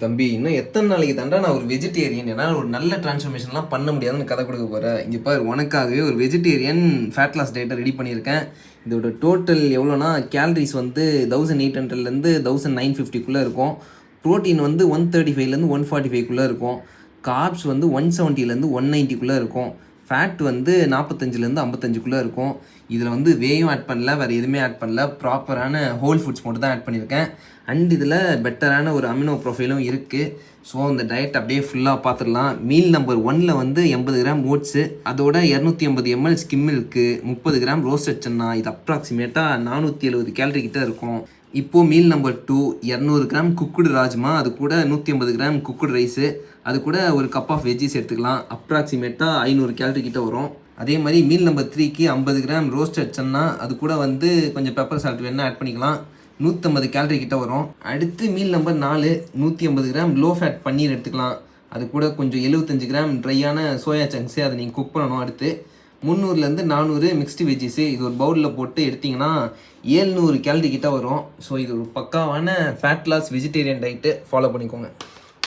தம்பி இன்னும் எத்தனை நாளைக்கு தாண்டா நான் ஒரு வெஜிடேரியன் என்னால் ஒரு நல்ல டிரான்ஸ்ஃபர்மேஷன்லாம் பண்ண முடியாதுன்னு கதை கொடுக்க போகிறேன். இங்கே பாரு, உனக்காகவே ஒரு வெஜிடேரியன் ஃபேட் லாஸ் டயட்டை ரெடி பண்ணியிருக்கேன். இதோட டோட்டல் எவ்வளோனா, கேலரிஸ் வந்து 1800லேருந்து 1950க்குள்ளே இருக்கும். ப்ரோட்டீன் வந்து 135லேருந்து 145க்குள்ளே இருக்கும். கார்ப்ஸ் வந்து 170லேருந்து 190க்குள்ளே இருக்கும். ஃபேட் வந்து 45லேருந்து 55க்குள்ளே இருக்கும். இதில் வந்து வேயும் ஆட் பண்ணல, வேறு எதுவுமே ஆட் பண்ணல, ப்ராப்பரான ஹோல் ஃபுட்ஸ் மட்டும் தான் ஆட் பண்ணியிருக்கேன். அண்ட் இதில் பெட்டரான ஒரு அமினோ ப்ரொஃபைலும் இருக்குது. ஸோ இந்த டயட் அப்படியே ஃபுல்லாக பார்த்துடலாம். மீல் நம்பர் 1ல் வந்து 80 கிராம் ஓட்ஸு, அதோட 250 ml skim milk, 30 gram roasted chana. இது அப்ராக்சிமேட்டாக 470 கேலரி கிட்ட இருக்கும். இப்போது meal number 2 200 gram cooked rajma, அது கூட 150 கிராம் குக்குடு ரைஸு, அது கூட ஒரு கப் ஆஃப் வெஜ்ஜிஸ் எடுத்துக்கலாம். அப்ராக்சிமேட்டாக 500 கேலரி கிட்ட வரும். அதே மாதிரி மீல் நம்பர் 3க்கு 50 கிராம் ரோஸ்டட் சன்னா, அது கூட வந்து கொஞ்சம் பெப்பர் சால்ட் வேணால் ஆட் பண்ணிக்கலாம். 150 கேலரி கிட்ட வரும். அடுத்து meal number 4 150 gram low fat paneer எடுத்துக்கலாம். அது கூட கொஞ்சம் 75 கிராம் ட்ரையான சோயா சங்க்ஸு, அதை நீங்கள் குக் பண்ணணும். அடுத்து 300லேருந்து 400 மிக்ஸ்டு வெஜ்ஜிஸு, இது ஒரு பவுலில் போட்டு எடுத்திங்கன்னா 700 கேலரி கிட்ட வரும். ஸோ இது ஒரு பக்காவான fat loss vegetarian diet. Follow பண்ணிக்கோங்க.